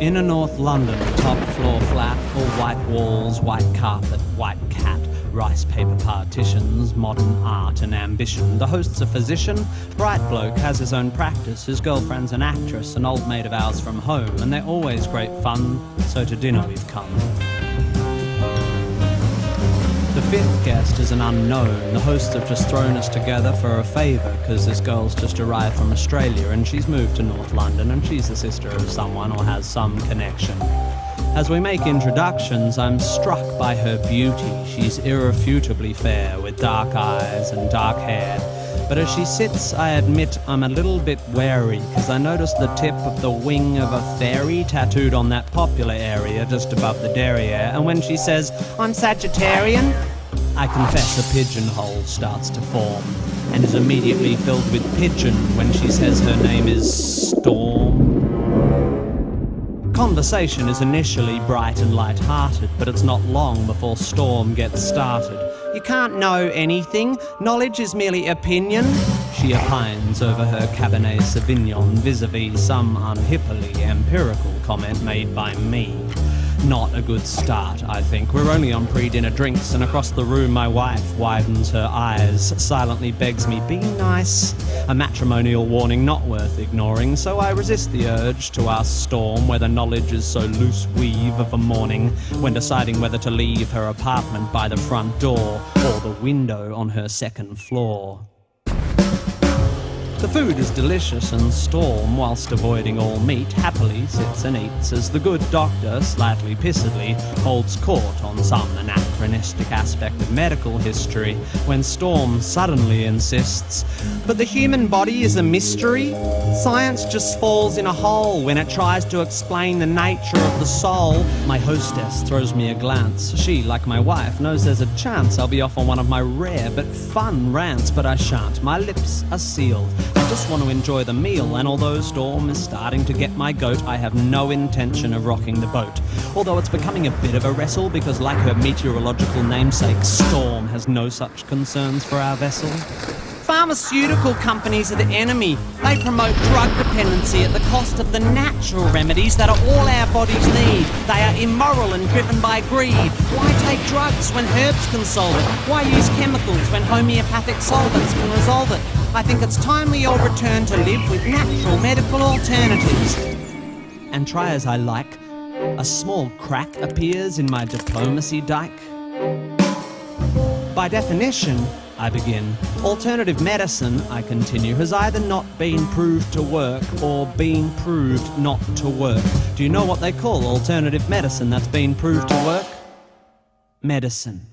Inner North London, top floor flat, all white walls, white carpet, white cat, rice paper partitions, modern art and ambition. The host's a physician, bright bloke, has his own practice, his girlfriend's an actress, an old mate of ours from home, and they're always great fun, so to dinner we've come. The fifth guest is an unknown. The hosts have just thrown us together for a favour, because this girl's just arrived from Australia and she's moved to North London and she's the sister of someone or has some connection. As we make introductions, I'm struck by her beauty. She's irrefutably fair, with dark eyes and dark hair. But as she sits, I admit I'm a little bit wary, because I notice the tip of the wing of a fairy tattooed on that popular area just above the derriere, and when she says, "I'm Sagittarian," I confess a pigeonhole starts to form, and is immediately filled with pigeon when she says her name is Storm. Conversation is initially bright and light-hearted, but it's not long before Storm gets started. "You can't know anything. Knowledge is merely opinion," she opines over her Cabernet Sauvignon vis-a-vis some unhippily empirical comment made by me. Not a good start, I think. We're only on pre-dinner drinks, and across the room my wife widens her eyes, silently begs me, "Be nice." A matrimonial warning not worth ignoring, so I resist the urge to ask Storm whether knowledge is so loose weave of a morning when deciding whether to leave her apartment by the front door or the window on her second floor. The food is delicious, and Storm, whilst avoiding all meat, happily sits and eats as the good doctor, slightly pissedly, holds court on some anachronistic aspect of medical history, when Storm suddenly insists, "But the human body is a mystery. Science just falls in a hole when it tries to explain the nature of the soul." My hostess throws me a glance. She, like my wife, knows there's a chance I'll be off on one of my rare but fun rants, but I shan't. My lips are sealed. I just want to enjoy the meal, and although Storm is starting to get my goat, I have no intention of rocking the boat. Although it's becoming a bit of a wrestle, because like her meteorological namesake, Storm has no such concerns for our vessel. Pharmaceutical companies are the enemy. They promote drug dependency at the cost of the natural remedies that are all our bodies need. They are immoral and driven by greed. Why take drugs when herbs can solve it? Why use chemicals when homeopathic solvents can resolve it? I think it's time we all return to live with natural medical alternatives. And try as I like, a small crack appears in my diplomacy dike. By definition, I begin, alternative medicine, I continue, has either not been proved to work or been proved not to work. Do you know what they call alternative medicine that's been proved to work? Medicine.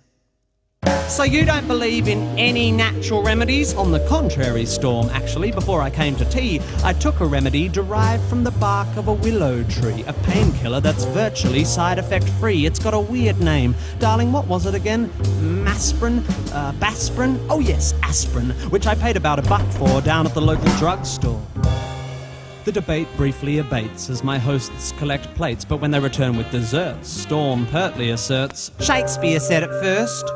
So you don't believe in any natural remedies? On the contrary, Storm, actually, before I came to tea, I took a remedy derived from the bark of a willow tree, a painkiller that's virtually side-effect-free. It's got a weird name. Darling, what was it again? Masprin? Basprin? Oh yes, aspirin, which I paid about $1 for down at the local drugstore. The debate briefly abates as my hosts collect plates, but when they return with desserts, Storm pertly asserts, "Shakespeare said it first.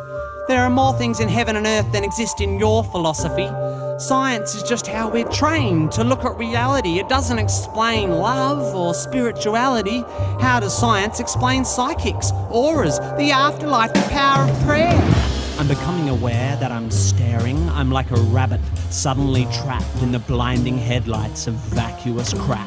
There are more things in heaven and earth than exist in your philosophy. Science is just how we're trained to look at reality. It doesn't explain love or spirituality. How does science explain psychics, auras, the afterlife, the power of prayer?" I'm becoming aware that I'm staring. I'm like a rabbit suddenly trapped in the blinding headlights of vacuous crap.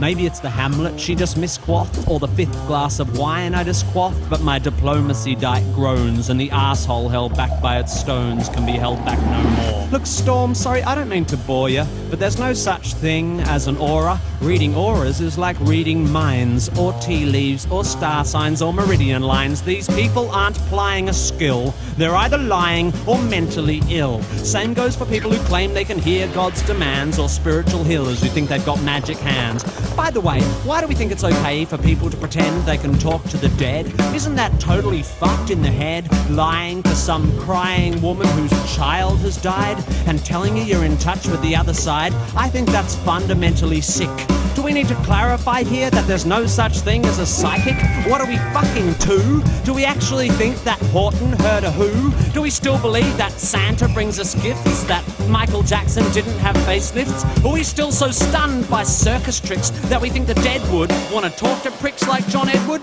Maybe it's the Hamlet she just misquaffed, or the 5th glass of wine I just quaffed, but my diplomacy dike groans, and the arsehole held back by its stones can be held back no more. Look, Storm, sorry, I don't mean to bore you, but there's no such thing as an aura. Reading auras is like reading minds, or tea leaves, or star signs, or meridian lines. These people aren't plying a skill. They're either lying or mentally ill. Same goes for people who claim they can hear God's demands, or spiritual healers who think they've got magic hands. By the way, why do we think it's okay for people to pretend they can talk to the dead? Isn't that totally fucked in the head? Lying to some crying woman whose child has died and telling you you're in touch with the other side? I think that's fundamentally sick. Do we need to clarify here that there's no such thing as a psychic? What are we fucking to? Do we actually think that Horton heard a who? Do we still believe that Santa brings us gifts? That Michael Jackson didn't have facelifts? Are we still so stunned by circus tricks that we think the dead would want to talk to pricks like John Edward?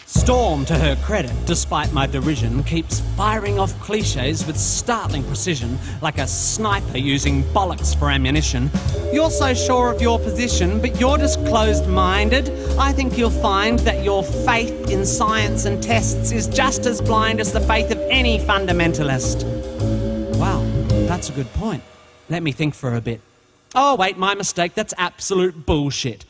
Storm, to her credit, despite my derision, keeps firing off cliches with startling precision, like a sniper using bollocks for ammunition. You're so sure of your position, but you're just closed-minded. I think you'll find that your faith in science and tests is just as blind as the faith of any fundamentalist. Wow, that's a good point. Let me think for a bit. Oh wait, my mistake, that's absolute bullshit.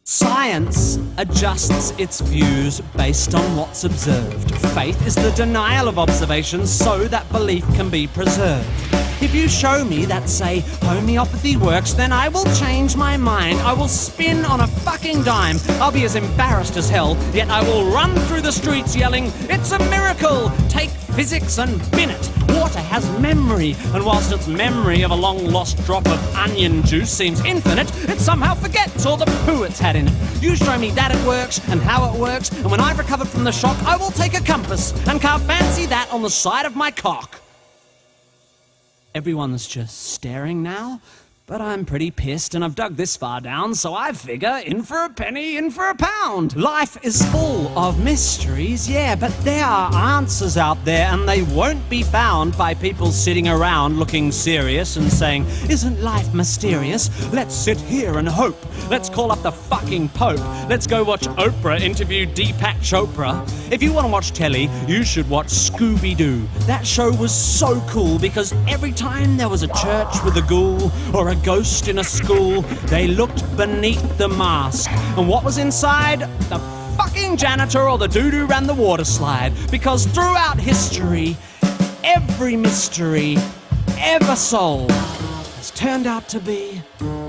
Science adjusts its views based on what's observed. Faith is the denial of observations so that belief can be preserved. If you show me that, say, homeopathy works, then I will change my mind. I will spin on a fucking dime. I'll be as embarrassed as hell, yet I will run through the streets yelling, "It's a miracle! Take physics and bin it! Water has memory, and whilst its memory of a long-lost drop of onion juice seems infinite, it somehow forgets all the poo it's had in it. You show me that it works, and how it works, and when I've recovered from the shock, I will take a compass and carve fancy that on the side of my cock." Everyone's just staring now, but I'm pretty pissed and I've dug this far down, so I figure in for a penny, in for a pound. Life is full of mysteries, yeah, but there are answers out there and they won't be found by people sitting around looking serious and saying, "Isn't life mysterious? Let's sit here and hope. Let's call up the fucking Pope. Let's go watch Oprah interview Deepak Chopra." If you want to watch telly, you should watch Scooby-Doo. That show was so cool because every time there was a church with a ghoul or a ghost in a school, they looked beneath the mask. And what was inside? The fucking janitor or the dude who ran the water slide. Because throughout history, every mystery ever solved has turned out to be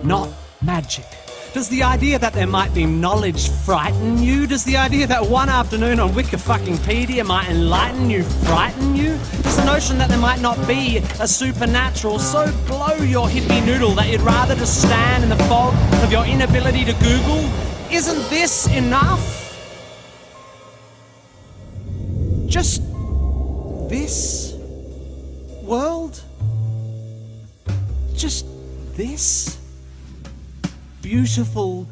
not magic. Does the idea that there might be knowledge frighten you? Does the idea that one afternoon on Wikipedia might enlighten you frighten you? Does the notion that there might not be a supernatural so blow your hippie noodle that you'd rather just stand in the fog of your inability to Google? Isn't this enough? Just this world? Just this? Beautiful,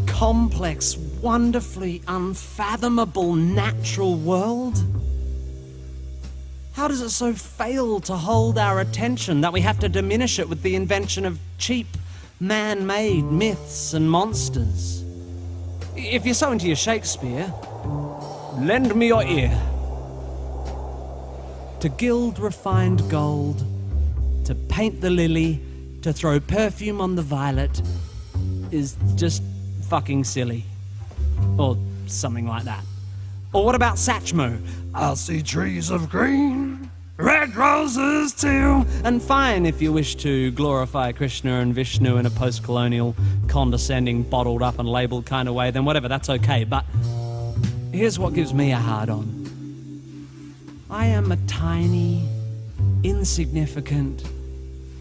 complex, wonderfully unfathomable natural world? How does it so fail to hold our attention that we have to diminish it with the invention of cheap, man-made myths and monsters? If you're so into your Shakespeare, lend me your ear. To gild refined gold, to paint the lily, to throw perfume on the violet, is just fucking silly. Or something like that. Or what about Satchmo? "I'll see trees of green, red roses too." And fine if you wish to glorify Krishna and Vishnu in a post-colonial, condescending, bottled up and labelled kind of way, then whatever, that's okay. But here's what gives me a hard-on. I am a tiny, insignificant,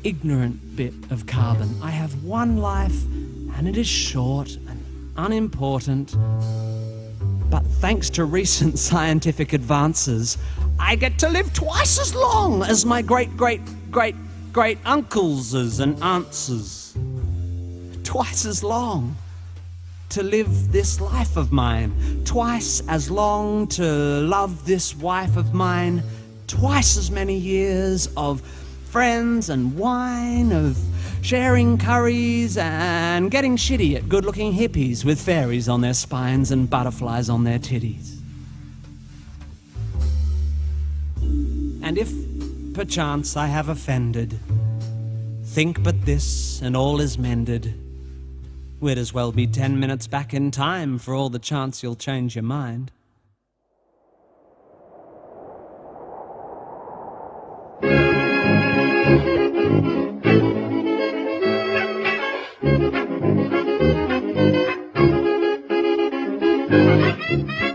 ignorant bit of carbon. I have one life, and it is short and unimportant. But thanks to recent scientific advances, I get to live twice as long as my great-great-great-great-uncles and aunts. Twice as long to live this life of mine. Twice as long to love this wife of mine. Twice as many years of friends and wine, of sharing curries and getting shitty at good-looking hippies with fairies on their spines and butterflies on their titties. And if, perchance, I have offended, think but this and all is mended. We'd as well be 10 minutes back in time for all the chance you'll change your mind. Thank you.